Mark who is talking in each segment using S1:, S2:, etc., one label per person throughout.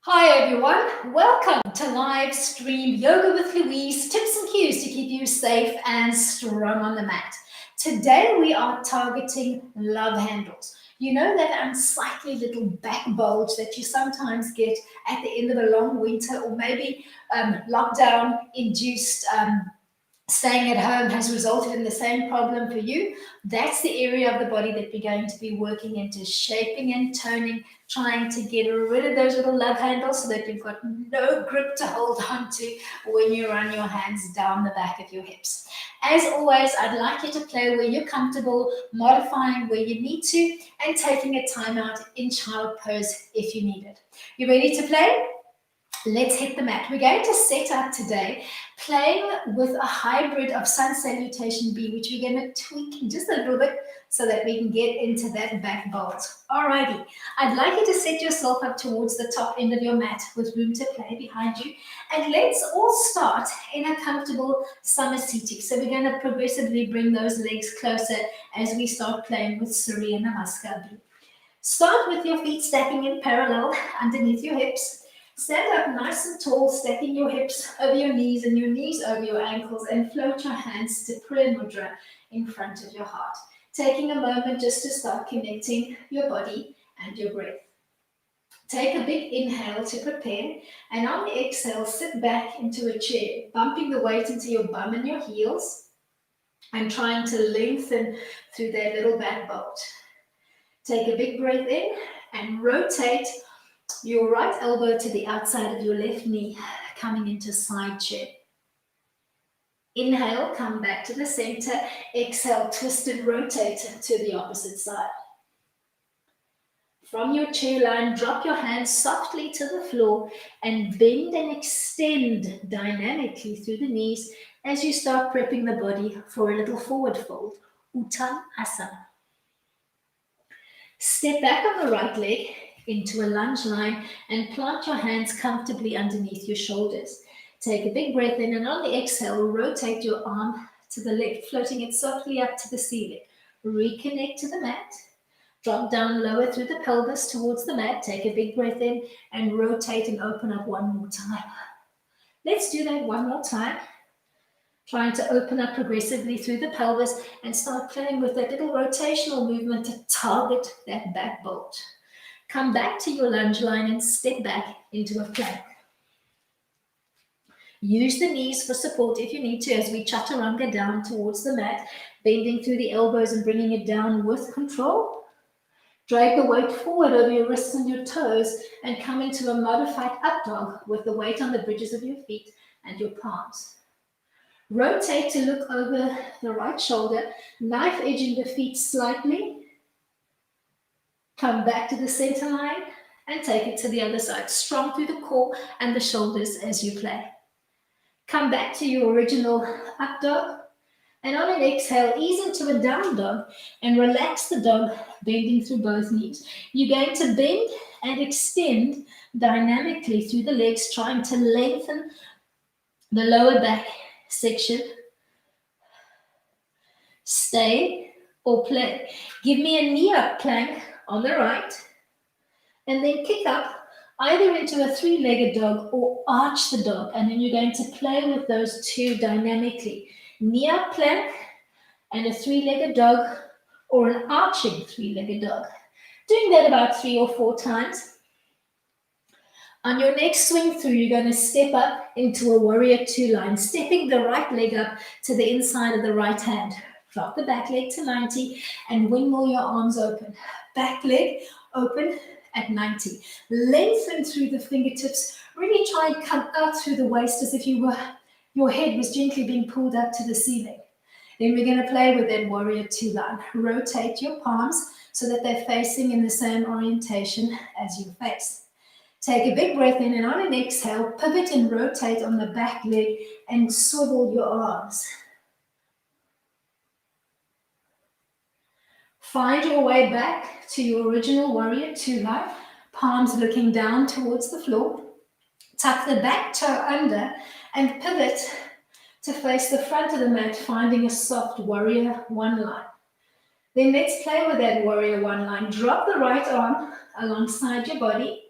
S1: Hi everyone, welcome to live stream Yoga with Louise, tips and cues to keep you safe and strong on the mat. Today we are targeting love handles. You know that unsightly little back bulge that you sometimes get at the end of a long winter, or maybe lockdown induced staying at home has resulted in the same problem for you. That's the area of the body that we're going to be working into, shaping and toning, trying to get rid of those little love handles so that you've got no grip to hold on to when you run your hands down the back of your hips. As always, I'd like you to play where you're comfortable, modifying where you need to, and taking a time out in child pose if you need it. You ready to play? Let's hit the mat. We're going to set up today playing with a hybrid of sun salutation B, which we're going to tweak just a little bit so that we can get into that back bulge. Alrighty, I'd like you to set yourself up towards the top end of your mat with room to play behind you. And let's all start in a comfortable summer seating. So we're going to progressively bring those legs closer as we start playing with Surya Namaskar B. Start with your feet stacking in parallel underneath your hips. Stand up nice and tall, stacking your hips over your knees and your knees over your ankles, and float your hands to Prayer Mudra in front of your heart. Taking a moment just to start connecting your body and your breath. Take a big inhale to prepare, and on the exhale, sit back into a chair, bumping the weight into your bum and your heels, and trying to lengthen through that little back bulge. Take a big breath in and rotate your right elbow to the outside of your left knee, coming into side chair. Inhale, come back to the center. Exhale, twist and rotate to the opposite side. From your chair line, drop your hands softly to the floor and bend and extend dynamically through the knees as you start prepping the body for a little forward fold, Uttanasana. Step back on the right leg into a lunge line and plant your hands comfortably underneath your shoulders. Take a big breath in, and on the exhale, rotate your arm to the left, floating it softly up to the ceiling. Reconnect to the mat. Drop down lower through the pelvis towards the mat. Take a big breath in and rotate and open up one more time. Let's do that one more time. Trying to open up progressively through the pelvis and start playing with that little rotational movement to target that back bulge. Come back to your lunge line and step back into a plank. Use the knees for support if you need to as we Chaturanga down towards the mat, bending through the elbows and bringing it down with control. Drag the weight forward over your wrists and your toes and come into a modified up dog with the weight on the bridges of your feet and your palms. Rotate to look over the right shoulder, knife edging the feet slightly. Come back to the center line and take it to the other side. Strong through the core and the shoulders as you play. Come back to your original up dog. And on an exhale, ease into a down dog and relax the dog, bending through both knees. You're going to bend and extend dynamically through the legs, trying to lengthen the lower back section. Stay or play. Give me a knee up plank on the right, and then kick up either into a three-legged dog or arch the dog, and then you're going to play with those two dynamically. Knee up plank and a three-legged dog or an arching three-legged dog. Doing that about 3 or 4 times. On your next swing through, you're going to step up into a warrior 2 line, stepping the right leg up to the inside of the right hand. Drop the back leg to 90 and windmill your arms open. Back leg open at 90. Lengthen through the fingertips. Really try and come out through the waist as if your head was gently being pulled up to the ceiling. Then we're going to play with that warrior 2 line. Rotate your palms so that they're facing in the same orientation as your face. Take a big breath in, and on an exhale, pivot and rotate on the back leg and swivel your arms. Find your way back to your original warrior 2 line, palms looking down towards the floor. Tuck the back toe under and pivot to face the front of the mat, finding a soft warrior 1 line. Then let's play with that warrior 1 line. Drop the right arm alongside your body.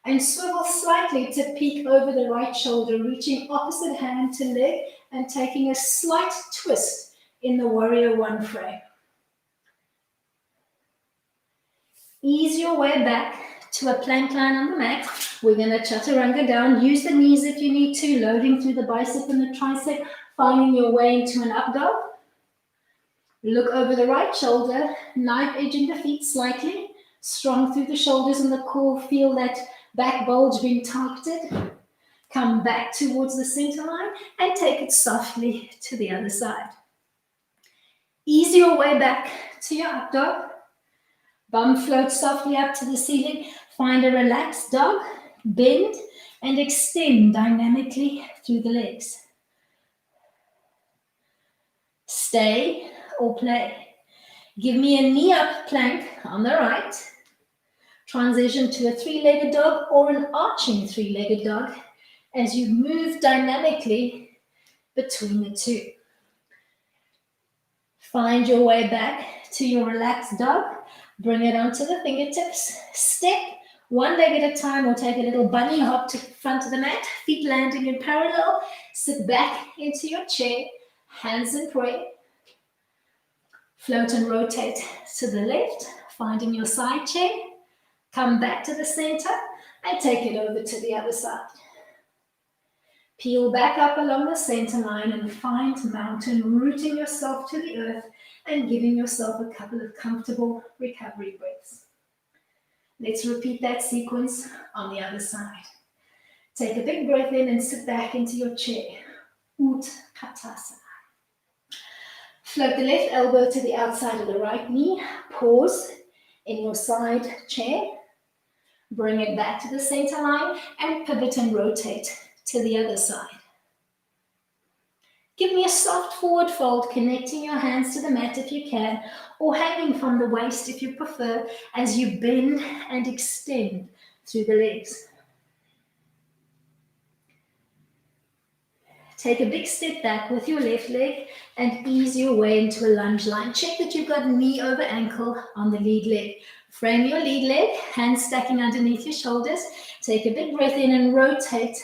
S1: And swivel slightly to peek over the right shoulder, reaching opposite hand to leg and taking a slight twist in the warrior one frame. Ease your way back to a plank line on the mat. We're going to chaturanga down. Use the knees if you need to, loading through the bicep and the tricep, finding your way into an up dog. Look over the right shoulder, knife edging the feet slightly, strong through the shoulders and the core. Feel that back bulge being targeted. Come back towards the center line and take it softly to the other side. Ease your way back to your up dog. Bum floats softly up to the ceiling. Find a relaxed dog. Bend and extend dynamically through the legs. Stay or play. Give me a knee up plank on the right. Transition to a three-legged dog or an arching three-legged dog as you move dynamically between the two. Find your way back to your relaxed dog. Bring it onto the fingertips. Step one leg at a time or take a little bunny hop to the front of the mat. Feet landing in parallel. Sit back into your chair. Hands in prayer. Float and rotate to the left. Finding your side chair. Come back to the center and take it over to the other side. Peel back up along the center line and find mountain, rooting yourself to the earth and giving yourself a couple of comfortable recovery breaths. Let's repeat that sequence on the other side. Take a big breath in and sit back into your chair. Utkatasana. Float the left elbow to the outside of the right knee. Pause in your side chair. Bring it back to the center line and pivot and rotate to the other side. Give me a soft forward fold, connecting your hands to the mat if you can, or hanging from the waist if you prefer, as you bend and extend through the legs. Take a big step back with your left leg and ease your way into a lunge line. Check that you've got knee over ankle on the lead leg. Frame your lead leg, hands stacking underneath your shoulders. Take a big breath in and rotate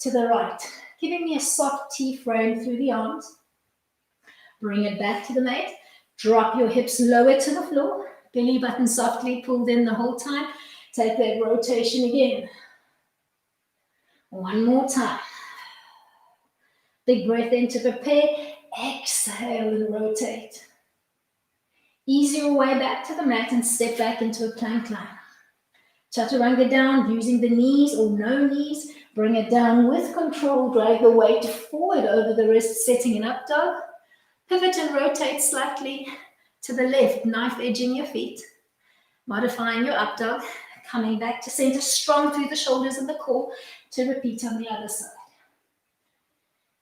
S1: to the right, giving me a soft T frame through the arms. Bring it back to the mat. Drop your hips lower to the floor. Belly button softly pulled in the whole time. Take that rotation again. One more time. Big breath in to prepare. Exhale and rotate. Ease your way back to the mat and step back into a plank line. Chaturanga down using the knees or no knees. Bring it down with control. Drag the weight forward over the wrist, setting an up dog. Pivot and rotate slightly to the left, knife edging your feet. Modifying your up dog. Coming back to center, strong through the shoulders and the core to repeat on the other side.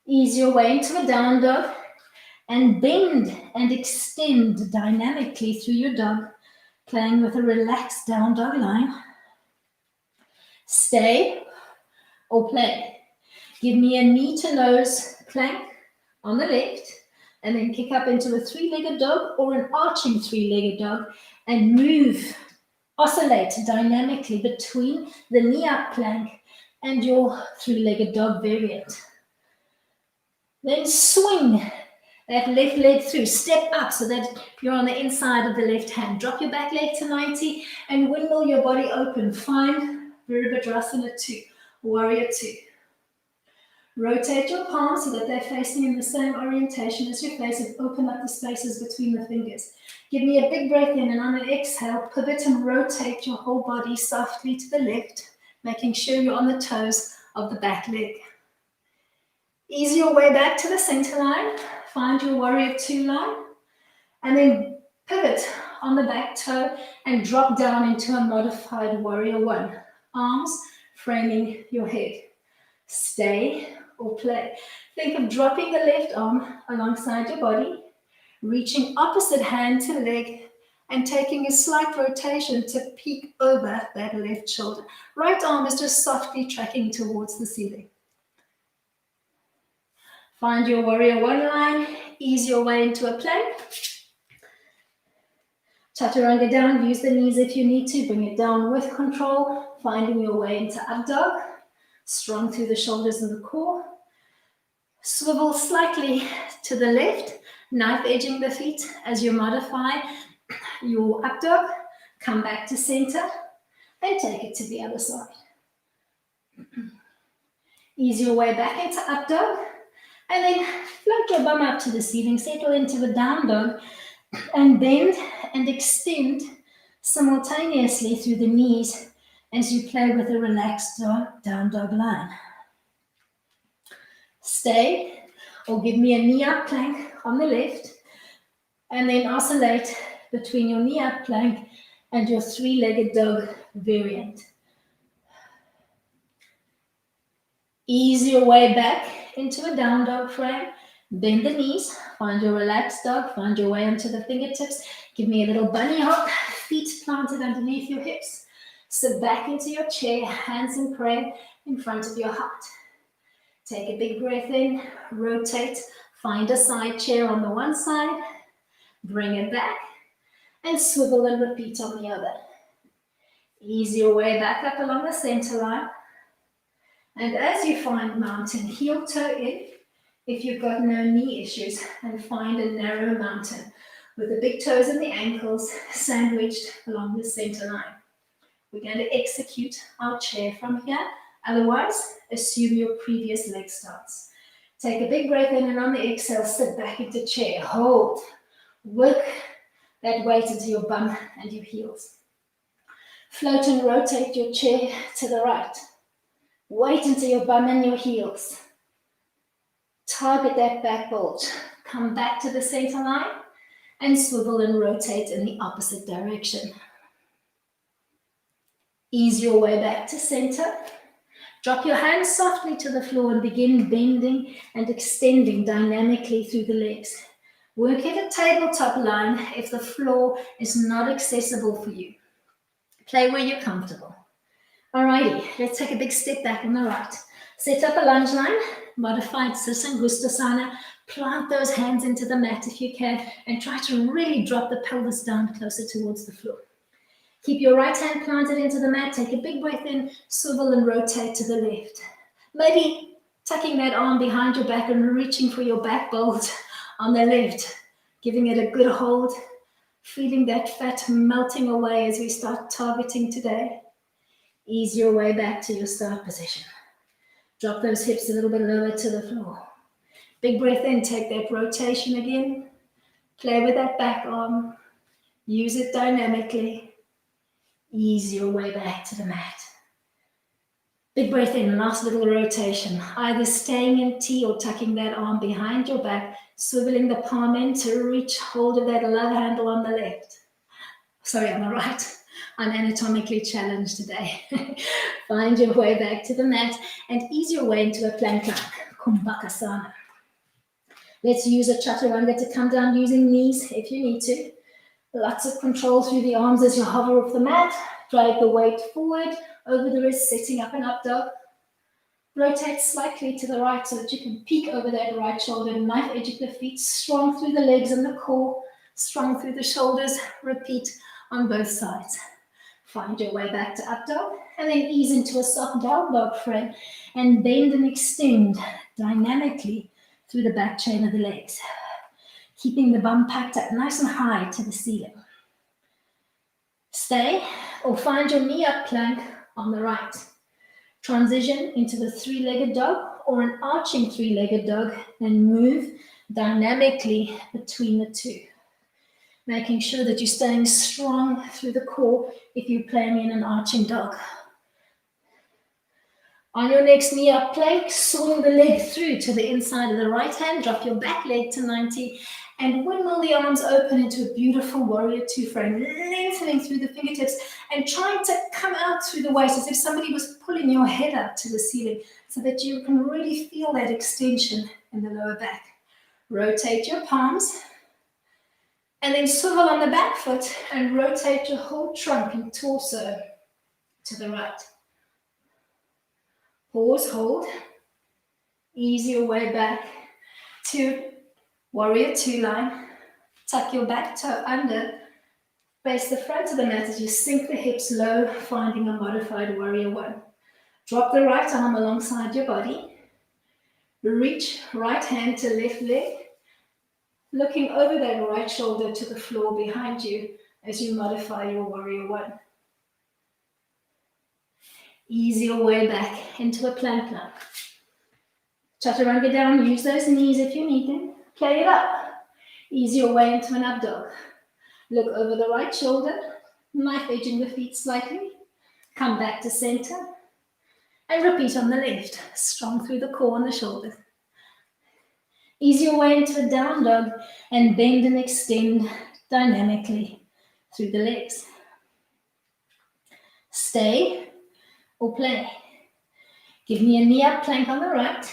S1: Ease your way into a down dog and bend and extend dynamically through your dog, playing with a relaxed down dog line. Stay or play. Give me a knee to nose plank on the left and then kick up into a three-legged dog or an arching three-legged dog and move, oscillate dynamically between the knee up plank and your three-legged dog variant. Then swing that left leg through, step up so that you're on the inside of the left hand. Drop your back leg to 90 and windmill your body open. Find Virabhadrasana 2, Warrior 2. Rotate your palms so that they're facing in the same orientation as your face and open up the spaces between the fingers. Give me a big breath in and on an exhale, pivot and rotate your whole body softly to the left, making sure you're on the toes of the back leg. Ease your way back to the center line. Find your Warrior 2 line. And then pivot on the back toe and drop down into a modified Warrior 1. Arms framing your head. Stay or play. Think of dropping the left arm alongside your body, reaching opposite hand to leg, and taking a slight rotation to peek over that left shoulder. Right arm is just softly tracking towards the ceiling. Find your Warrior 1 line, ease your way into a plank. Chaturanga down, use the knees if you need to, bring it down with control, finding your way into up dog, strong through the shoulders and the core. Swivel slightly to the left, knife edging the feet as you modify your up dog, come back to center and take it to the other side. Ease your way back into up dog and then float your bum up to the ceiling, settle into the down dog and bend and extend simultaneously through the knees as you play with a relaxed down dog line. Stay or give me a knee up plank on the left and then oscillate between your knee up plank and your three-legged dog variant. Ease your way back into a down dog frame. Bend the knees, find your relaxed dog, find your way onto the fingertips. Give me a little bunny hop, feet planted underneath your hips. Sit back into your chair, hands in prayer in front of your heart. Take a big breath in, rotate, find a side chair on the one side, bring it back, and swivel and repeat on the other. Ease your way back up along the center line. And as you find mountain, heel toe in, if you've got no knee issues, and find a narrow mountain with the big toes and the ankles sandwiched along the center line. We're going to execute our chair from here. Otherwise, assume your previous leg stance. Take a big breath in and on the exhale, sit back into chair. Hold. Work that weight into your bum and your heels. Float and rotate your chair to the right. Weight into your bum and your heels. Target that back bulge. Come back to the center line and swivel and rotate in the opposite direction. Ease your way back to center. Drop your hands softly to the floor and begin bending and extending dynamically through the legs. Work at a tabletop line if the floor is not accessible for you. Play where you're comfortable. Alrighty, let's take a big step back on the right. Set up a lunge line, modified Sasangustasana. Plant those hands into the mat if you can and try to really drop the pelvis down closer towards the floor. Keep your right hand planted into the mat. Take a big breath in, swivel and rotate to the left. Maybe tucking that arm behind your back and reaching for your back bulge on the left. Giving it a good hold. Feeling that fat melting away as we start targeting today. Ease your way back to your start position. Drop those hips a little bit lower to the floor. Big breath in, take that rotation again. Play with that back arm. Use it dynamically. Ease your way back to the mat. Big breath in, last little rotation. Either staying in T or tucking that arm behind your back, swiveling the palm in to reach hold of that love handle on the left. Sorry, on the right. I'm anatomically challenged today. Find your way back to the mat and ease your way into a plank line, Kumbhakasana. Let's use a Chaturanga to come down using knees if you need to. Lots of control through the arms as you hover off the mat. Drag the weight forward over the wrist, setting up an up dog. Rotate slightly to the right so that you can peek over that right shoulder. Knife edge of the feet, strong through the legs and the core, strong through the shoulders. Repeat on both sides. Find your way back to up dog and then ease into a soft down dog frame and bend and extend dynamically through the back chain of the legs. Keeping the bum packed up nice and high to the ceiling. Stay or find your knee up plank on the right. Transition into the three-legged dog or an arching three-legged dog and move dynamically between the two. Making sure that you're staying strong through the core if you're playing in an arching dog. On your next knee up plank, swing the leg through to the inside of the right hand, drop your back leg to 90 and windmill the arms open into a beautiful warrior two frame, lengthening through the fingertips and trying to come out through the waist as if somebody was pulling your head up to the ceiling so that you can really feel that extension in the lower back. Rotate your palms and then swivel on the back foot and rotate your whole trunk and torso to the right. Pause, hold, ease your way back to warrior two line, tuck your back toe under Face the front of the mat as you sink the hips low, finding a modified warrior one. Drop the right arm alongside your body. Reach right hand to left leg, looking over that right shoulder to the floor behind you as you modify your warrior one. Ease your way back into a plank now. Chaturanga down, use those knees if you need them. Play it up. Ease your way into an up dog. Look over the right shoulder, knife edging the feet slightly. Come back to center. And repeat on the left, strong through the core and the shoulders. Ease your way into a down dog and bend and extend dynamically through the legs. Stay or play. Give me a knee up plank on the right,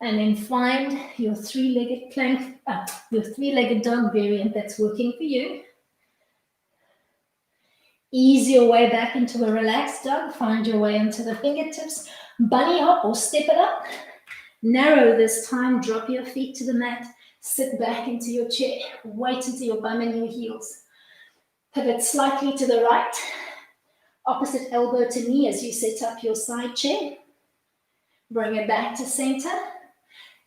S1: and then find your three-legged plank, your three-legged dog variant that's working for you. Ease your way back into a relaxed dog. Find your way into the fingertips. Bunny hop or step it up. Narrow this time. Drop your feet to the mat. Sit back into your chair. Weight into your bum and your heels. Pivot slightly to the right. Opposite elbow to knee as you set up your side chair. Bring it back to center.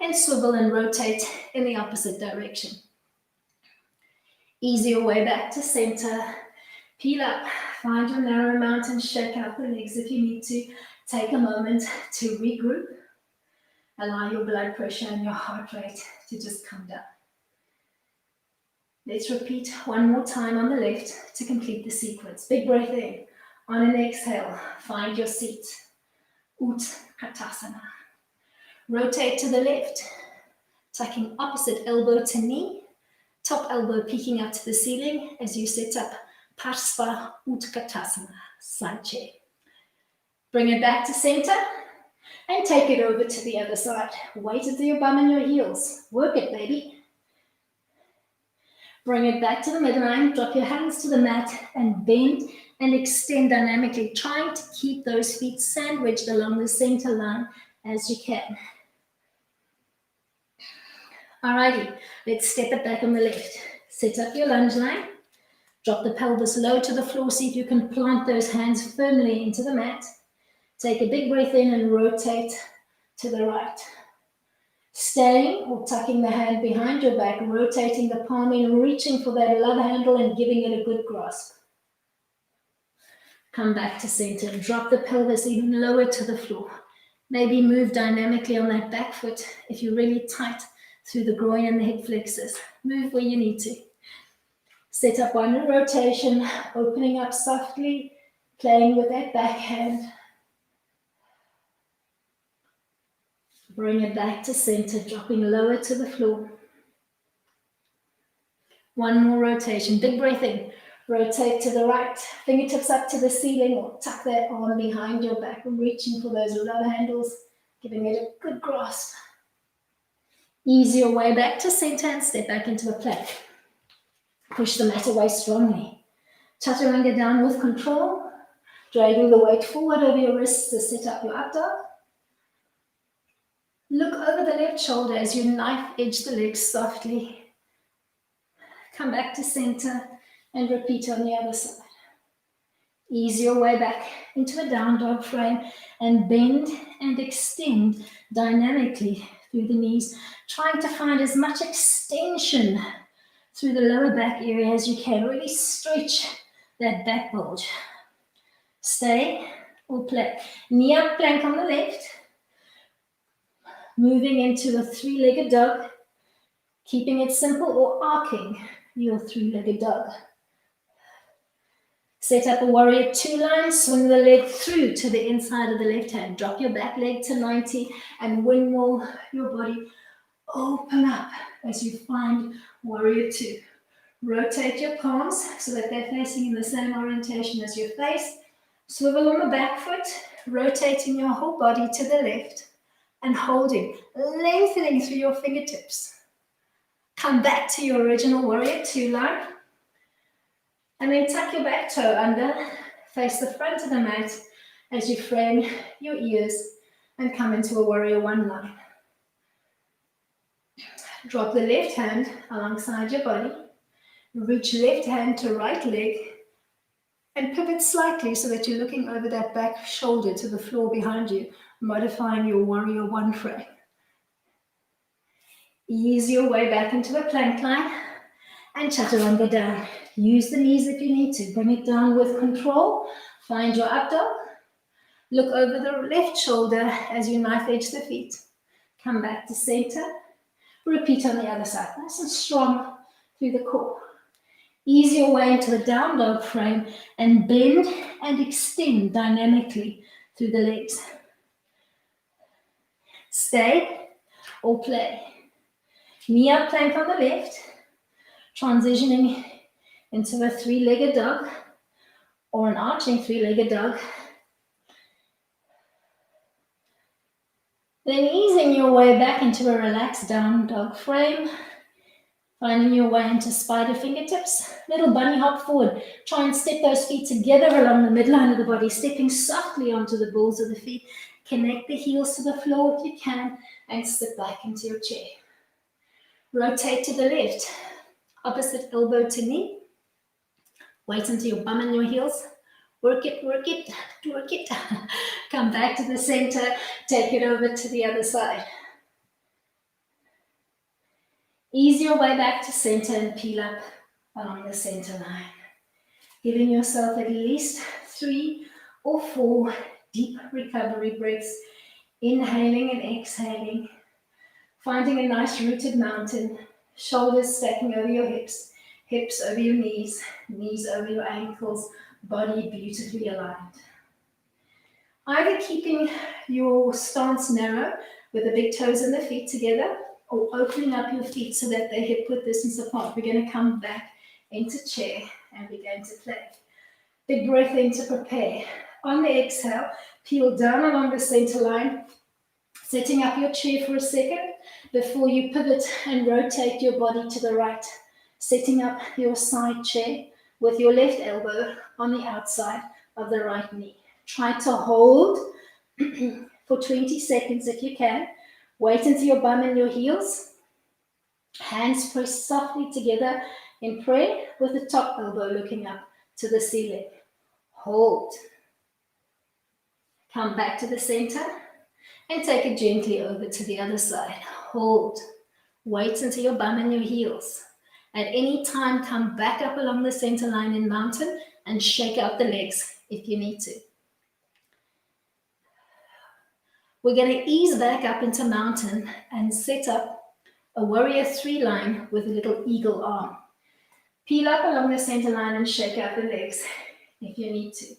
S1: And swivel and rotate in the opposite direction. Ease your way back to center. Peel up, find your narrow mountain, shake out the legs if you need to. Take a moment to regroup. Allow your blood pressure and your heart rate to just come down. Let's repeat one more time on the left to complete the sequence. Big breath in. On an exhale, find your seat. Utkatasana. Rotate to the left, tucking opposite elbow to knee. Top elbow peeking up to the ceiling as you set up Parsva Utkatasana, side chair. Bring it back to center and take it over to the other side. Weight into your bum and your heels. Work it, baby. Bring it back to the midline. Drop your hands to the mat and bend and extend dynamically, trying to keep those feet sandwiched along the center line as you can. Alrighty, let's step it back on the left. Set up your lunge line. Drop the pelvis low to the floor. See if you can plant those hands firmly into the mat. Take a big breath in and rotate to the right. Staying or tucking the hand behind your back, rotating the palm in, reaching for that love handle and giving it a good grasp. Come back to center. Drop the pelvis even lower to the floor. Maybe move dynamically on that back foot if you're really tight through the groin and the hip flexors. Move where you need to. Set up one rotation, opening up softly, playing with that back hand. Bring it back to center, dropping lower to the floor. One more rotation, big breath in. Rotate to the right, fingertips up to the ceiling or tuck that arm behind your back, reaching for those love handles, giving it a good grasp. Ease your way back to center and step back into a plank. Push the mat away strongly. Chaturanga down with control, dragging the weight forward over your wrists to set up your up dog. Look over the left shoulder as you knife edge the legs softly. Come back to center and repeat on the other side. Ease your way back into a down dog frame and bend and extend dynamically through the knees, trying to find as much extension through the lower back area as you can. Really stretch that back bulge. Stay or play. Knee up plank on the left. Moving into a three-legged dog. Keeping it simple or arcing your three-legged dog. Set up a warrior two line. Swing the leg through to the inside of the left hand. Drop your back leg to 90 and windmill your body. Open up as you find warrior two. Rotate your palms so that they're facing in the same orientation as your face. Swivel on the back foot, rotating your whole body to the left and holding, lengthening through your fingertips. Come back to your original warrior two line and then tuck your back toe under, face the front of the mat as you frame your ears and come into a warrior one line. Drop the left hand alongside your body. Reach left hand to right leg and pivot slightly so that you're looking over that back shoulder to the floor behind you, modifying your warrior one frame. Ease your way back into a plank line and chaturanga down. Use the knees if you need to. Bring it down with control. Find your up dog. Look over the left shoulder as you knife edge the feet. Come back to center. Repeat on the other side. Nice and strong through the core. Ease your way into the down dog frame and bend and extend dynamically through the legs. Stay or play. Knee up plank on the left, transitioning into a three-legged dog or an arching three-legged dog. Then easing your way back into a relaxed down dog frame, finding your way into spider fingertips, little bunny hop forward. Try and step those feet together along the midline of the body, stepping softly onto the balls of the feet. Connect the heels to the floor if you can and sit back into your chair. Rotate to the left, opposite elbow to knee. Wait until your bum and your heels. Work it, work it, work it. Come back to the center, take it over to the other side. Ease your way back to center and peel up along the center line. Giving yourself at least 3 or 4 deep recovery breaths. Inhaling and exhaling. Finding a nice rooted mountain. Shoulders stacking over your hips. Hips over your knees. Knees over your ankles. Body beautifully aligned. Either keeping your stance narrow with the big toes and the feet together, or opening up your feet so that they're hip-width distance apart. We're going to come back into chair and we're going to play. Big breath in to prepare. On the exhale, peel down along the center line, setting up your chair for a second before you pivot and rotate your body to the right, setting up your side chair with your left elbow on the outside of the right knee. Try to hold for 20 seconds if you can. Wait until your bum and your heels. Hands pressed softly together in prayer with the top elbow looking up to the ceiling. Hold. Come back to the center and take it gently over to the other side. Hold. Wait until your bum and your heels. At any time, come back up along the center line in mountain and shake out the legs if you need to. We're going to ease back up into mountain and set up a warrior 3 line with a little eagle arm. Peel up along the center line and shake out the legs if you need to.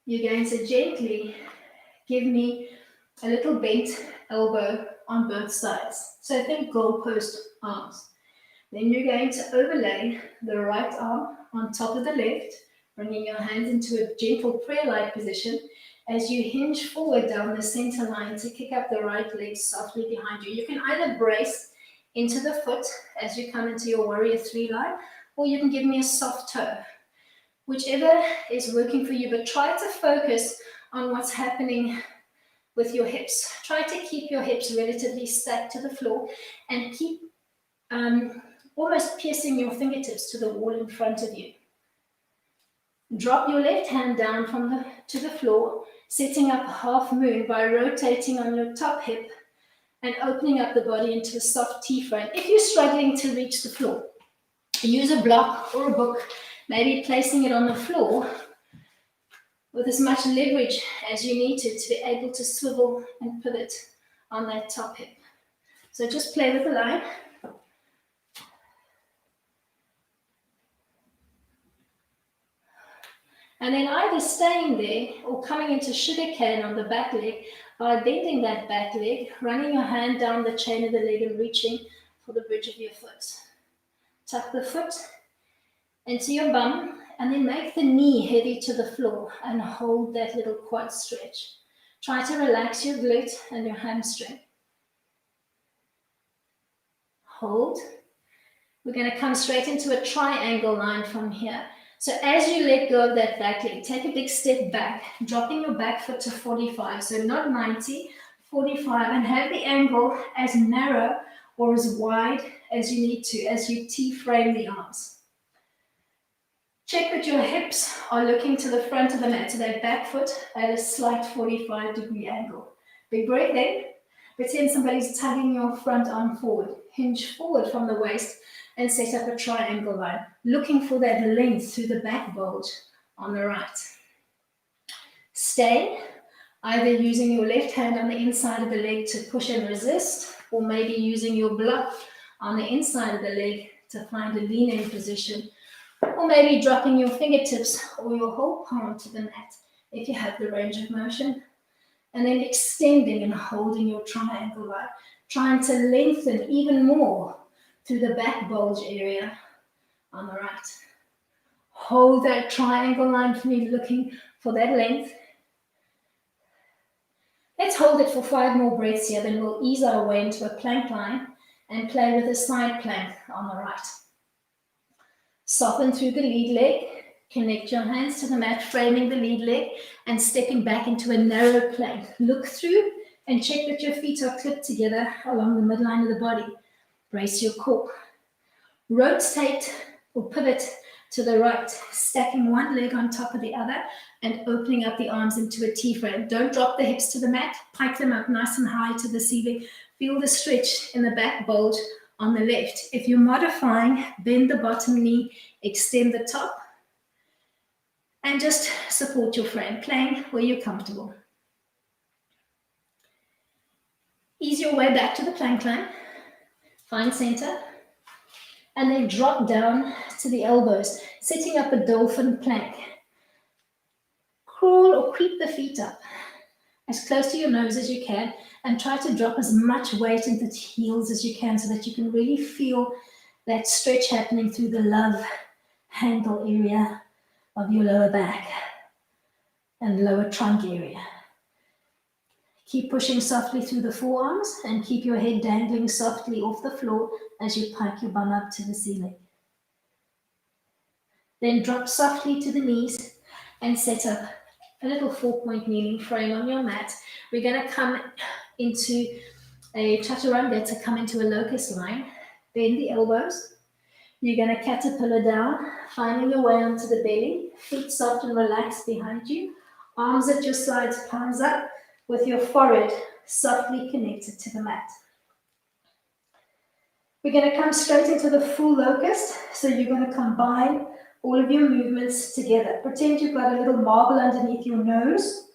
S1: You're going to gently give me a little bent elbow on both sides. So think goalpost arms. Then you're going to overlay the right arm on top of the left, bringing your hands into a gentle prayer-like position as you hinge forward down the center line to kick up the right leg softly behind you. You can either brace into the foot as you come into your warrior 3 line, or you can give me a soft toe. Whichever is working for you, but try to focus on what's happening with your hips. Try to keep your hips relatively stacked to the floor and keep almost piercing your fingertips to the wall in front of you. Drop your left hand down to the floor, setting up a half moon by rotating on your top hip and opening up the body into a soft T-frame. If you're struggling to reach the floor, use a block or a book, maybe placing it on the floor with as much leverage as you need to be able to swivel and pivot on that top hip. So just play with the line. And then either staying there or coming into sugar cane on the back leg by bending that back leg, running your hand down the chain of the leg and reaching for the bridge of your foot. Tuck the foot into your bum and then make the knee heavy to the floor and hold that little quad stretch. Try to relax your glute and your hamstring. Hold. We're going to come straight into a triangle line from here. So as you let go of that back leg, take a big step back, dropping your back foot to 45. So not 90, 45, and have the angle as narrow or as wide as you need to as you T-frame the arms. Check that your hips are looking to the front of the mat, so that back foot at a slight 45-degree angle. Big breath in. Pretend somebody's tugging your front arm forward. Hinge forward from the waist and set up a triangle line, looking for that length through the back bulge on the right. Stay, either using your left hand on the inside of the leg to push and resist, or maybe using your block on the inside of the leg to find a lean-in position, or maybe dropping your fingertips or your whole palm to the mat if you have the range of motion, and then extending and holding your triangle line, trying to lengthen even more through the back bulge area on the right. Hold that triangle line for me, looking for that length. Let's hold it for 5 more breaths here, then we'll ease our way into a plank line and play with a side plank on the right. Soften through the lead leg, connect your hands to the mat, framing the lead leg and stepping back into a narrow plank. Look through and check that your feet are clipped together along the midline of the body. Brace your core. Rotate or pivot to the right, stacking one leg on top of the other and opening up the arms into a T-frame. Don't drop the hips to the mat, pike them up nice and high to the ceiling. Feel the stretch in the back bulge on the left. If you're modifying, bend the bottom knee, extend the top, and just support your frame, playing where you're comfortable. Ease your way back to the plank line, find center, and then drop down to the elbows, setting up a dolphin plank. Crawl or creep the feet up as close to your nose as you can, and try to drop as much weight into the heels as you can so that you can really feel that stretch happening through the love handle area of your lower back and lower trunk area. Keep pushing softly through the forearms and keep your head dangling softly off the floor as you pike your bum up to the ceiling. Then drop softly to the knees and set up a little 4-point kneeling frame on your mat. We're going to come into a Chaturanga to come into a locust line. Bend the elbows. You're going to caterpillar down, finding your way onto the belly. Feet soft and relaxed behind you. Arms at your sides, palms up, with your forehead softly connected to the mat. We're going to come straight into the full locust. So you're going to combine all of your movements together. Pretend you've got a little marble underneath your nose.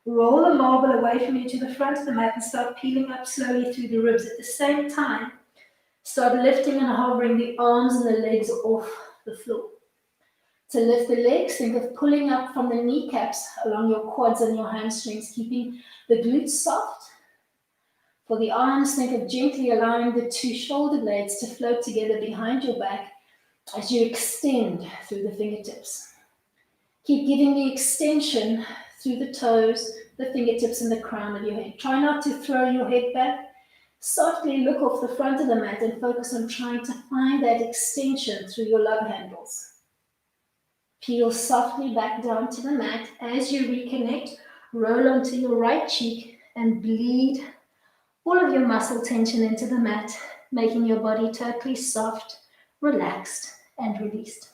S1: Roll the marble away from you to the front of the mat and start peeling up slowly through the ribs. At the same time, start lifting and hovering the arms and the legs off the floor. To lift the legs, think of pulling up from the kneecaps along your quads and your hamstrings, keeping the glutes soft. For the arms, think of gently allowing the 2 shoulder blades to float together behind your back as you extend through the fingertips. Keep giving the extension through the toes, the fingertips, and the crown of your head. Try not to throw your head back. Softly look off the front of the mat and focus on trying to find that extension through your love handles. Peel softly back down to the mat. As you reconnect, roll onto your right cheek and bleed all of your muscle tension into the mat, making your body totally soft, relaxed, and released.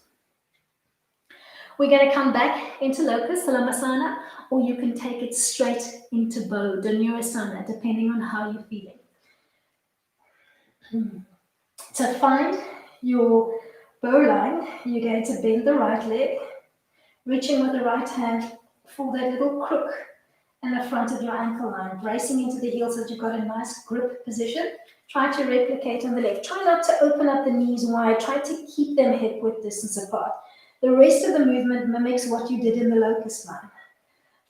S1: We're going to come back into Locust, Salamasana, or you can take it straight into Bow, Dhanurasana, depending on how you're feeling. To find your bow line, you're going to bend the right leg, reaching with the right hand for that little crook in the front of your ankle line, bracing into the heels so that you've got a nice grip position. Try to replicate on the left. Try not to open up the knees wide. Try to keep them hip width distance apart. The rest of the movement mimics what you did in the locust line.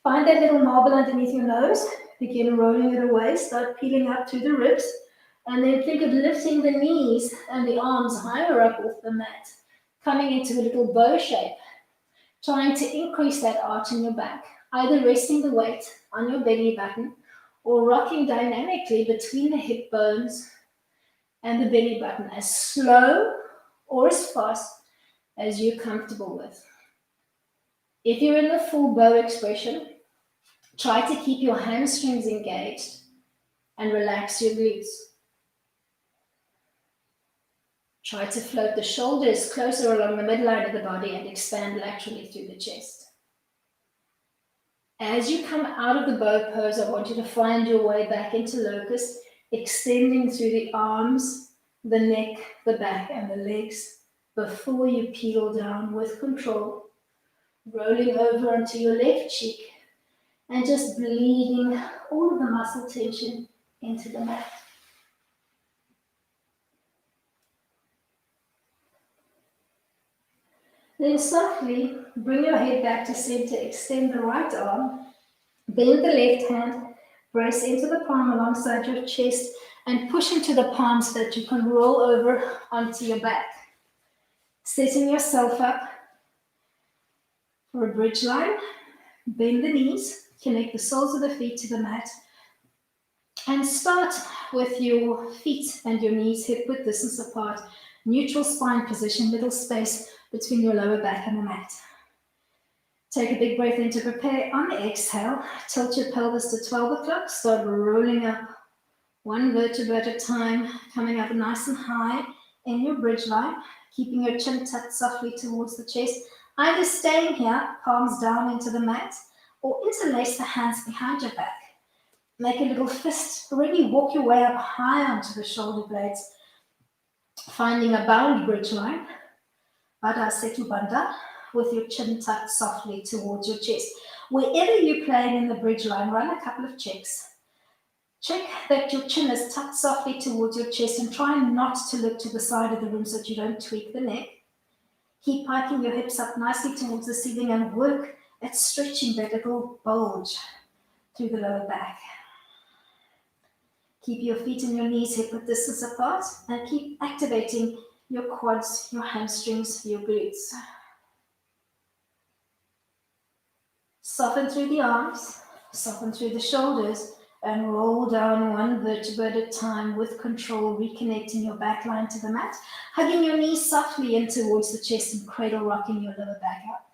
S1: Find that little marble underneath your nose. Begin rolling it away. Start peeling up to the ribs. And then think of lifting the knees and the arms higher up off the mat, coming into a little bow shape, trying to increase that arch in your back, either resting the weight on your belly button or rocking dynamically between the hip bones and the belly button, as slow or as fast as you're comfortable with. If you're in the full bow expression, try to keep your hamstrings engaged and relax your glutes. Try to float the shoulders closer along the midline of the body and expand laterally through the chest. As you come out of the bow pose, I want you to find your way back into locust, extending through the arms, the neck, the back, and the legs before you peel down with control, rolling over onto your left cheek and just bleeding all of the muscle tension into the mat. Then softly bring your head back to center, extend the right arm, bend the left hand, press into the palm alongside your chest, and push into the palm so that you can roll over onto your back. Setting yourself up for a bridge line, bend the knees, connect the soles of the feet to the mat, and start with your feet and your knees hip-width distance apart, neutral spine position, little space between your lower back and the mat. Take a big breath in to prepare. On the exhale, tilt your pelvis to 12 o'clock, start rolling up one vertebra at a time, coming up nice and high in your bridge line, keeping your chin tucked softly towards the chest, either staying here, palms down into the mat, or interlace the hands behind your back. Make a little fist, really walk your way up high onto the shoulder blades, finding a bound bridge line, Baddha Setu Bandha, with your chin tucked softly towards your chest. Wherever you're playing in the bridge line, run a couple of checks. Check that your chin is tucked softly towards your chest and try not to look to the side of the room so that you don't tweak the neck. Keep piking your hips up nicely towards the ceiling and work at stretching that little bulge through the lower back. Keep your feet and your knees hip-width distance apart and keep activating your quads, your hamstrings, your glutes. Soften through the arms, soften through the shoulders, and roll down one vertebra at a time with control, reconnecting your back line to the mat, hugging your knees softly in towards the chest and cradle rocking your lower back up.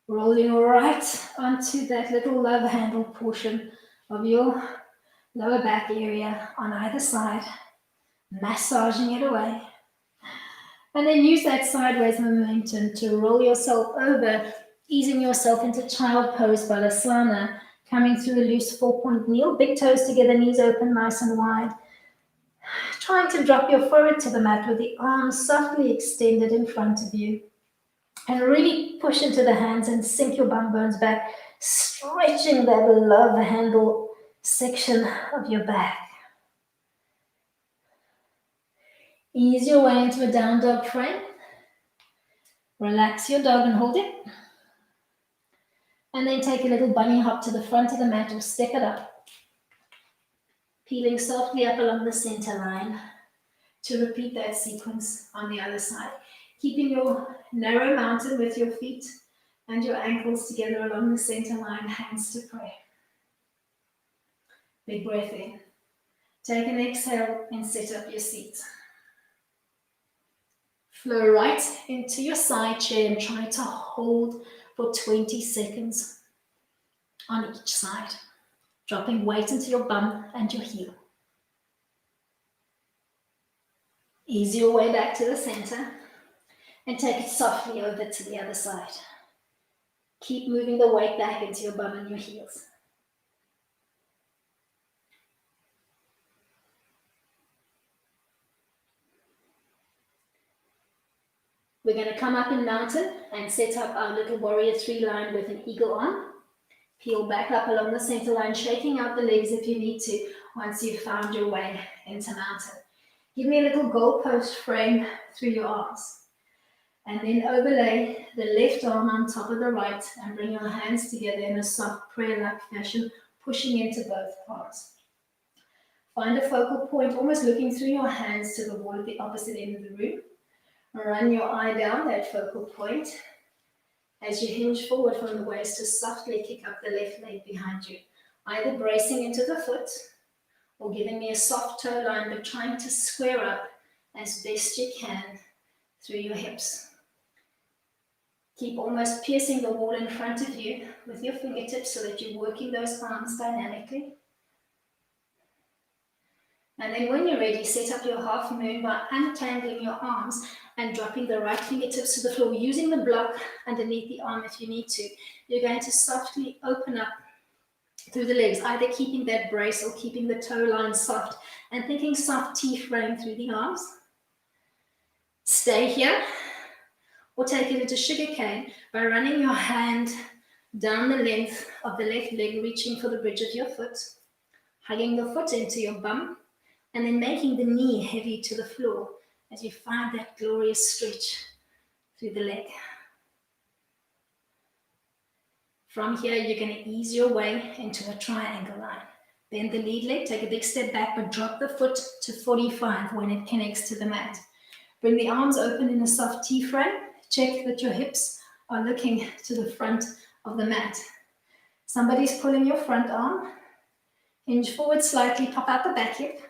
S1: Rolling right onto that little love handle portion of your lower back area on either side, massaging it away. And then use that sideways momentum to roll yourself over, easing yourself into child pose, balasana, coming through a loose 4-point kneel, big toes together, knees open, nice and wide. Trying to drop your forehead to the mat with the arms softly extended in front of you. And really push into the hands and sink your bum bones back, stretching that love handle section of your back. Ease your way into a down dog frame. Relax your dog and hold it. And then take a little bunny hop to the front of the mat or step it up. Peeling softly up along the center line to repeat that sequence on the other side. Keeping your narrow mountain with your feet and your ankles together along the center line, hands to prayer. Big breath in. Take an exhale and set up your seat. Flow right into your side chair and try to hold for 20 seconds on each side, dropping weight into your bum and your heel. Ease your way back to the center and take it softly over to the other side. Keep moving the weight back into your bum and your heels. We're going to come up in mountain and set up our little warrior 3 line with an eagle on. Peel back up along the center line, shaking out the legs if you need to once you've found your way into mountain. Give me a little goalpost frame through your arms. And then overlay the left arm on top of the right and bring your hands together in a soft prayer-like fashion, pushing into both palms. Find a focal point, almost looking through your hands to the wall at the opposite end of the room. Run your eye down that focal point as you hinge forward from the waist to softly kick up the left leg behind you, either bracing into the foot or giving me a soft toe line, but trying to square up as best you can through your hips. Keep almost piercing the wall in front of you with your fingertips so that you're working those arms dynamically. And then when you're ready, set up your half moon by untangling your arms and dropping the right fingertips to the floor, using the block underneath the arm if you need to. You're going to softly open up through the legs, either keeping that brace or keeping the toe line soft, and thinking soft T-frame through the arms. Stay here, or take it into sugar cane by running your hand down the length of the left leg, reaching for the bridge of your foot, hugging the foot into your bum, and then making the knee heavy to the floor as you find that glorious stretch through the leg. From here, you're going to ease your way into a triangle line. Bend the lead leg, take a big step back, but drop the foot to 45 when it connects to the mat. Bring the arms open in a soft T-frame. Check that your hips are looking to the front of the mat. Somebody's pulling your front arm. Hinge forward slightly, pop out the back hip,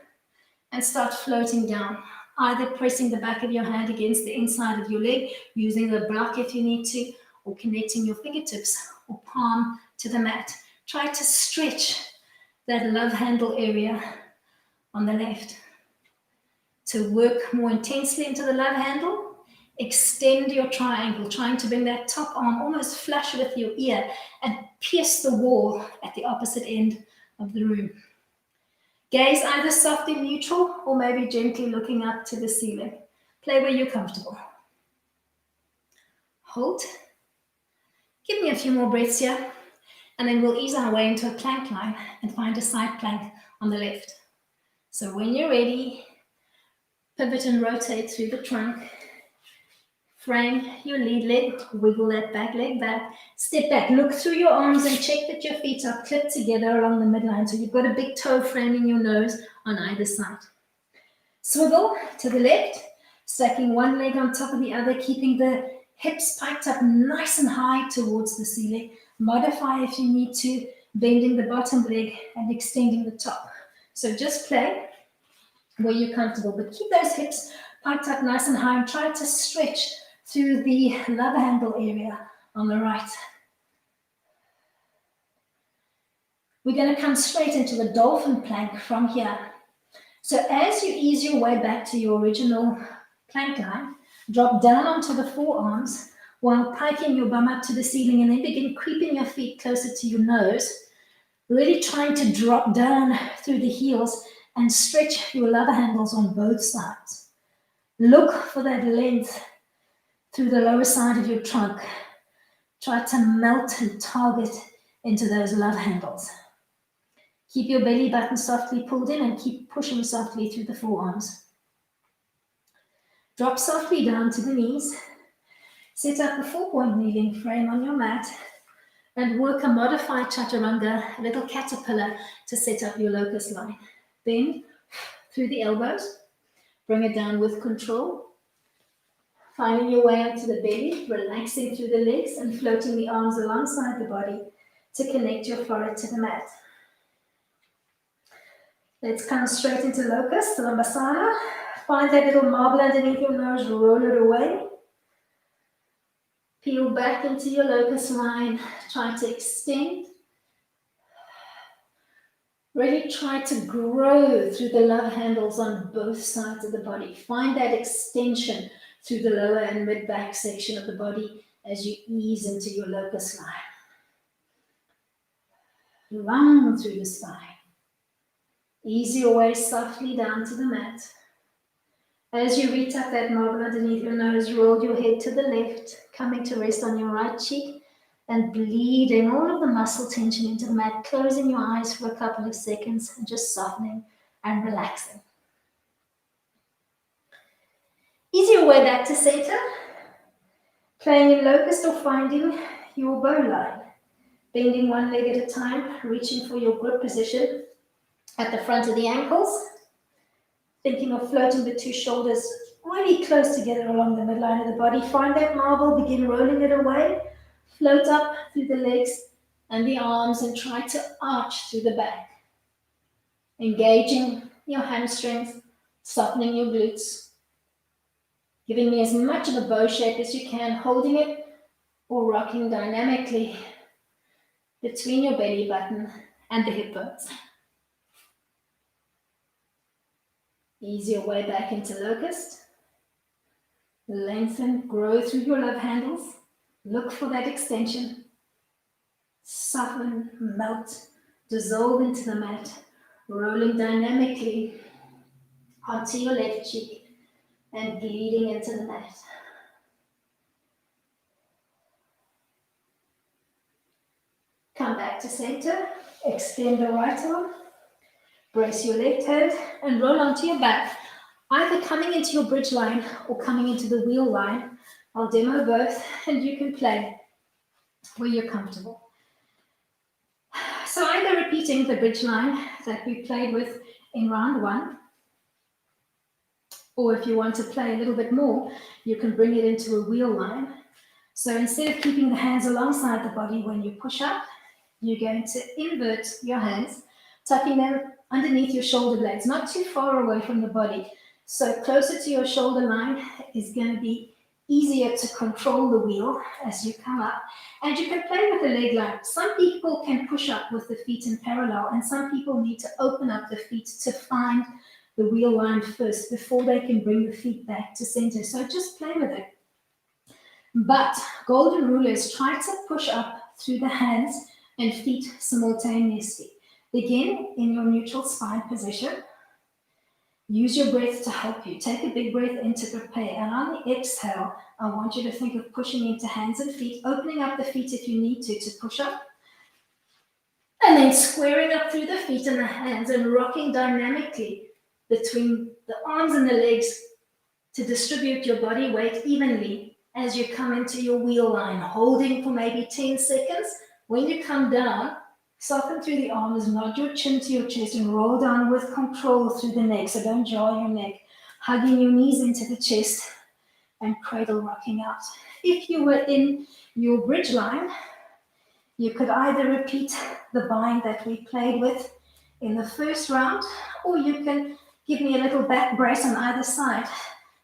S1: and start floating down, either pressing the back of your hand against the inside of your leg, using the block if you need to, or connecting your fingertips or palm to the mat. Try to stretch that love handle area on the left. To work more intensely into the love handle, extend your triangle, trying to bring that top arm almost flush with your ear and pierce the wall at the opposite end of the room. Gaze either soft and neutral or maybe gently looking up to the ceiling. Play where you're comfortable. Hold. Give me a few more breaths here, and then we'll ease our way into a plank line and find a side plank on the left. So when you're ready, pivot and rotate through the trunk. Frame your lead leg, wiggle that back leg back, step back, look through your arms and check that your feet are clipped together along the midline. So you've got a big toe framing your nose on either side. Swivel to the left, stacking one leg on top of the other, keeping the hips piked up nice and high towards the ceiling. Modify if you need to, bending the bottom leg and extending the top. So just play where you're comfortable, but keep those hips piked up nice and high and try to stretch through the love handle area on the right. We're going to come straight into the Dolphin Plank from here. So as you ease your way back to your original plank line, drop down onto the forearms while piking your bum up to the ceiling, and then begin creeping your feet closer to your nose, really trying to drop down through the heels and stretch your love handles on both sides. Look for that length through the lower side of your trunk. Try to melt and target into those love handles. Keep your belly button softly pulled in and keep pushing softly through the forearms. Drop softly down to the knees. Set up a 4-point kneeling frame on your mat and work a modified Chaturanga, a little caterpillar, to set up your locust line. Bend through the elbows. Bring it down with control. Finding your way onto the belly, relaxing through the legs and floating the arms alongside the body to connect your forehead to the mat. Let's come straight into locust, Lambasana. Find that little marble underneath your nose, roll it away. Peel back into your locust line, try to extend. Really try to grow through the love handles on both sides of the body. Find that extension through the lower and mid-back section of the body as you ease into your locust line. Long through the spine. Ease your way softly down to the mat. As you reach up that marble underneath your nose, roll your head to the left, coming to rest on your right cheek and bleeding all of the muscle tension into the mat, closing your eyes for a couple of seconds and just softening and relaxing. Ease your way back to center, playing in locust or finding your bow line. Bending one leg at a time, reaching for your grip position at the front of the ankles. Thinking of floating the two shoulders really close together along the midline of the body. Find that marble, begin rolling it away. Float up through the legs and the arms and try to arch through the back. Engaging your hamstrings, softening your glutes. Giving me as much of a bow shape as you can, holding it or rocking dynamically between your belly button and the hip bones. Ease your way back into locust. Lengthen, grow through your love handles. Look for that extension. Soften, melt, dissolve into the mat, rolling dynamically onto your left cheek and bleeding into the mat. Come back to center, extend the right arm, brace your left hand and roll onto your back, either coming into your bridge line or coming into the wheel line. I'll demo both and you can play where you're comfortable. So either repeating the bridge line that we played with in round one, or if you want to play a little bit more, you can bring it into a wheel line. So instead of keeping the hands alongside the body when you push up, you're going to invert your hands, tucking them underneath your shoulder blades, not too far away from the body. So closer to your shoulder line is going to be easier to control the wheel as you come up. And you can play with the leg line. Some people can push up with the feet in parallel, and some people need to open up the feet to find the wheel line first before they can bring the feet back to center. So just play with it. But golden rule is try to push up through the hands and feet simultaneously. Begin in your neutral spine position. Use your breath to help you. Take a big breath in to prepare. And on the exhale, I want you to think of pushing into hands and feet, opening up the feet if you need to push up. And then squaring up through the feet and the hands and rocking dynamically between the arms and the legs to distribute your body weight evenly as you come into your wheel line, holding for maybe 10 seconds. When you come down, soften through the arms, nod your chin to your chest and roll down with control through the neck. So don't jar your neck, hugging your knees into the chest and cradle rocking out. If you were in your bridge line, you could either repeat the bind that we played with in the first round, or you can give me a little back brace on either side,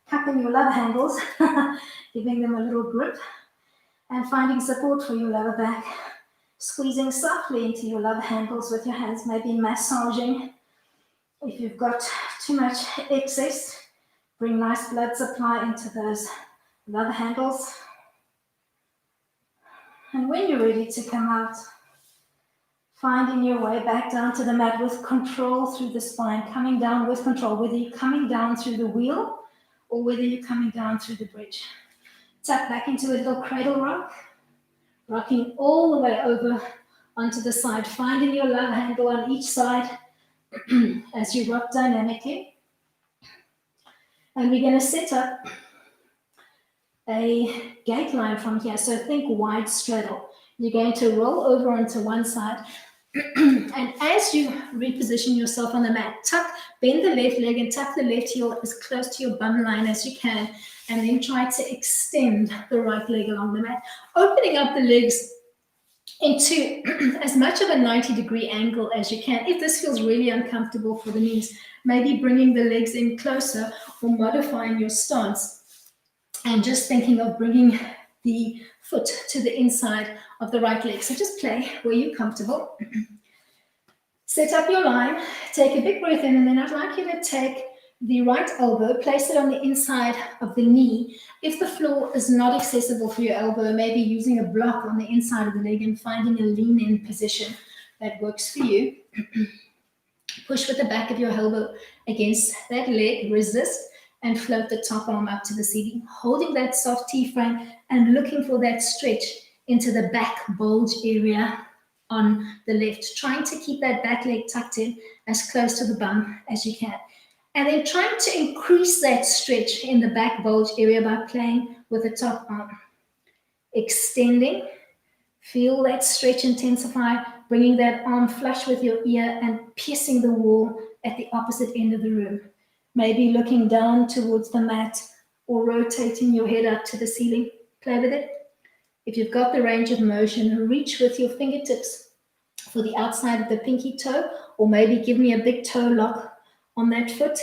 S1: cupping your love handles, giving them a little grip, and finding support for your lower back, squeezing softly into your love handles with your hands, maybe massaging. If you've got too much excess, bring nice blood supply into those love handles. And when you're ready to come out, finding your way back down to the mat with control through the spine, coming down with control, whether you're coming down through the wheel or whether you're coming down through the bridge. Tap back into a little cradle rock, rocking all the way over onto the side, finding your love handle on each side as you rock dynamically. And we're going to set up a gate line from here. So think wide straddle. You're going to roll over onto one side. And as you reposition yourself on the mat, bend the left leg and tuck the left heel as close to your bum line as you can. And then try to extend the right leg along the mat, opening up the legs into as much of a 90-degree angle as you can. If this feels really uncomfortable for the knees, maybe bringing the legs in closer or modifying your stance and just thinking of bringing the foot to the inside of the right leg. So just play where you're comfortable. Set up your line, take a big breath in, and then I'd like you to take the right elbow, place it on the inside of the knee. If the floor is not accessible for your elbow, maybe using a block on the inside of the leg and finding a lean-in position that works for you. Push with the back of your elbow against that leg, resist, and float the top arm up to the ceiling, holding that soft T-frame and looking for that stretch into the back bulge area on the left, trying to keep that back leg tucked in as close to the bum as you can. And then trying to increase that stretch in the back bulge area by playing with the top arm. Extending, feel that stretch intensify, bringing that arm flush with your ear and piercing the wall at the opposite end of the room. Maybe looking down towards the mat or rotating your head up to the ceiling. Play with it. If you've got the range of motion, reach with your fingertips for the outside of the pinky toe, or maybe give me a big toe lock on that foot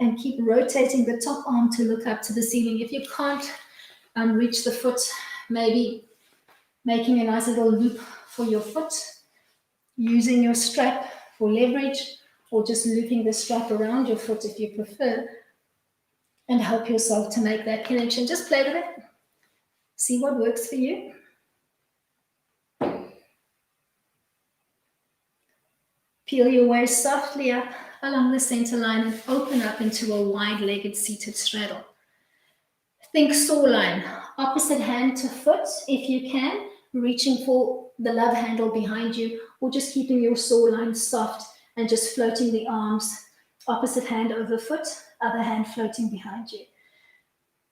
S1: and keep rotating the top arm to look up to the ceiling. If you can't reach the foot, maybe making a nice little loop for your foot, using your strap for leverage, or just looping the strap around your foot if you prefer, and help yourself to make that connection. Just play with it. See what works for you. Peel your way softly up along the center line and open up into a wide-legged seated straddle. Think saw line, opposite hand to foot if you can, reaching for the love handle behind you, or just keeping your saw line soft and just floating the arms, opposite hand over foot, other hand floating behind you.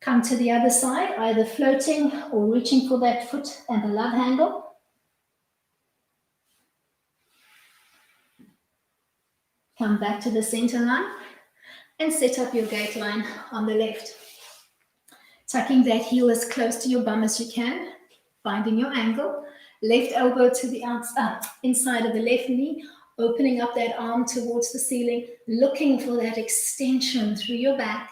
S1: Come to the other side, either floating or reaching for that foot and the love handle. Come back to the center line and set up your gate line on the left. Tucking that heel as close to your bum as you can, finding your angle. Left elbow to the inside of the left knee, opening up that arm towards the ceiling, looking for that extension through your back.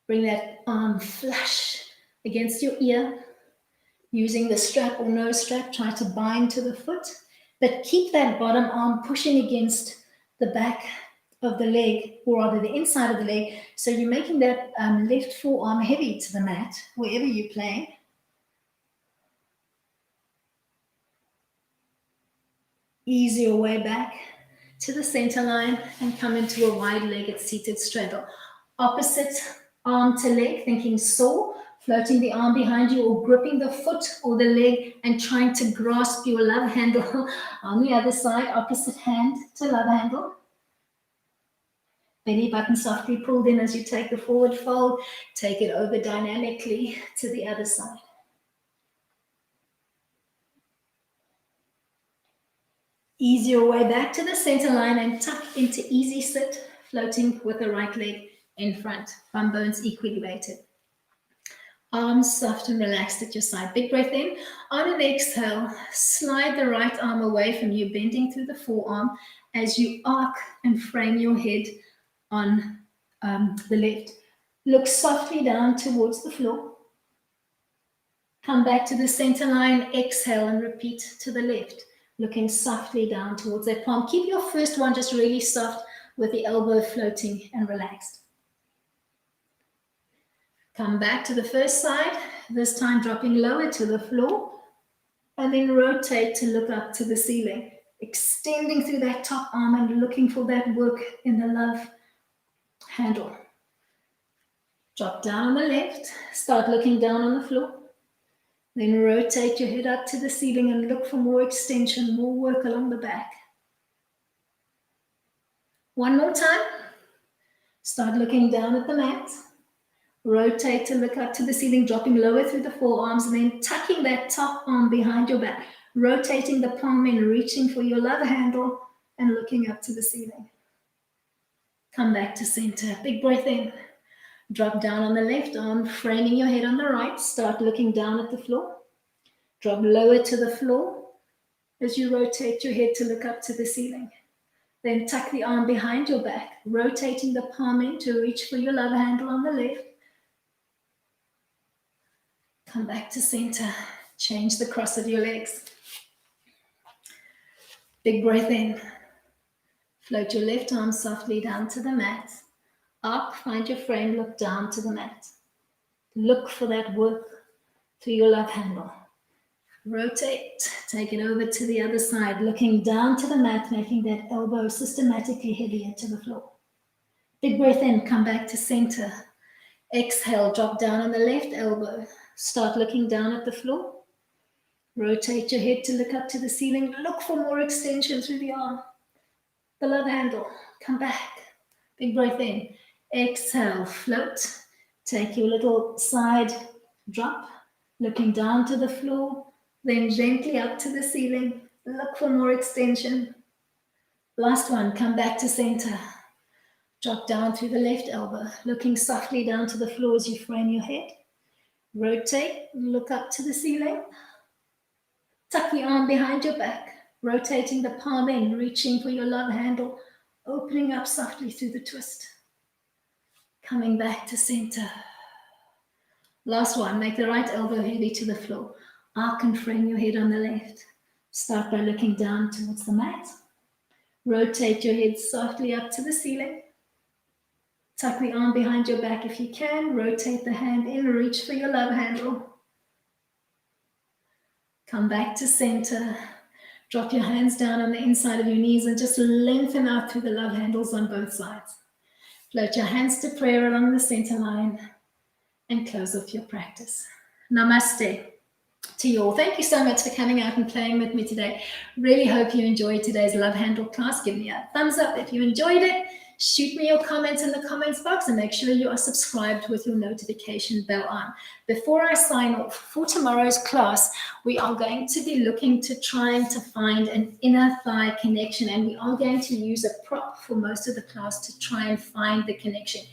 S1: Bring that arm flush against your ear. Using the strap or no strap, try to bind to the foot, but keep that bottom arm pushing against the back of the leg, or rather the inside of the leg, so you're making that left forearm heavy to the mat, wherever you're playing. Ease your way back to the center line and come into a wide-legged seated straddle. Opposite arm to leg, thinking saw, floating the arm behind you or gripping the foot or the leg and trying to grasp your love handle on the other side, opposite hand to love handle. Belly button softly pulled in as you take the forward fold. Take it over dynamically to the other side. Ease your way back to the center line and tuck into easy sit, floating with the right leg in front. Bum bones equally weighted. Arms soft and relaxed at your side. Big breath in. On an exhale, slide the right arm away from you, bending through the forearm as you arc and frame your head on the left. Look softly down towards the floor. Come back to the center line, exhale and repeat to the left, looking softly down towards that palm. Keep your first one just really soft with the elbow floating and relaxed. Come back to the first side, this time dropping lower to the floor, and then rotate to look up to the ceiling, extending through that top arm and looking for that work in the love handle. Drop down on the left, start looking down on the floor, then rotate your head up to the ceiling and look for more extension, more work along the back. One more time, start looking down at the mat, rotate to look up to the ceiling, dropping lower through the forearms, and then tucking that top arm behind your back, rotating the palm in, reaching for your love handle and looking up to the ceiling. Come back to center. Big breath in. Drop down on the left arm, framing your head on the right. Start looking down at the floor. Drop lower to the floor as you rotate your head to look up to the ceiling. Then tuck the arm behind your back, rotating the palm in to reach for your love handle on the left. Come back to center. Change the cross of your legs. Big breath in. Float your left arm softly down to the mat. Up, find your frame, look down to the mat. Look for that work through your love handle. Rotate, take it over to the other side, looking down to the mat, making that elbow systematically heavier to the floor. Big breath in, come back to center. Exhale, drop down on the left elbow. Start looking down at the floor. Rotate your head to look up to the ceiling. Look for more extension through the arm. The love handle, come back. Big breath in. Exhale, float. Take your little side drop, looking down to the floor, then gently up to the ceiling. Look for more extension. Last one, come back to center. Drop down through the left elbow, looking softly down to the floor as you frame your head. Rotate, look up to the ceiling. Tuck the arm behind your back, rotating the palm in, reaching for your love handle, opening up softly through the twist. Coming back to center. Last one, make the right elbow heavy to the floor. Arc and frame your head on the left. Start by looking down towards the mat. Rotate your head softly up to the ceiling. Tuck the arm behind your back if you can. Rotate the hand in, reach for your love handle. Come back to center. Drop your hands down on the inside of your knees and just lengthen out through the love handles on both sides. Float your hands to prayer along the center line and close off your practice. Namaste to you all. Thank you so much for coming out and playing with me today. Really hope you enjoyed today's love handle class. Give me a thumbs up if you enjoyed it. Shoot me your comments in the comments box and make sure you are subscribed with your notification bell on. Before I sign off, for tomorrow's class, we are going to be looking to trying to find an inner thigh connection, and we are going to use a prop for most of the class to try and find the connection.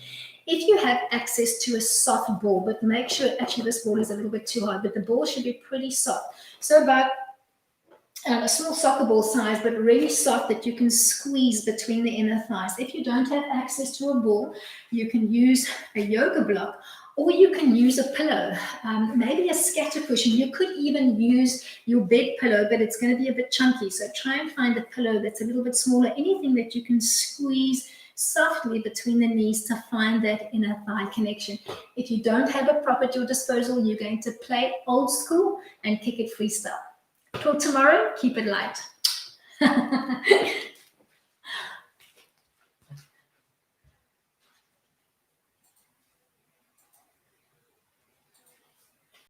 S1: If you have access to a soft ball, but make sure, actually this ball is a little bit too hard, but the ball should be pretty soft. So about a small soccer ball size, but really soft that you can squeeze between the inner thighs. If you don't have access to a ball, you can use a yoga block, or you can use a pillow, maybe a scatter cushion. You could even use your bed pillow, but it's going to be a bit chunky. So try and find a pillow that's a little bit smaller, anything that you can squeeze softly between the knees to find that inner thigh connection. If you don't have a prop at your disposal, you're going to play old school and kick it freestyle. Till tomorrow, keep it light.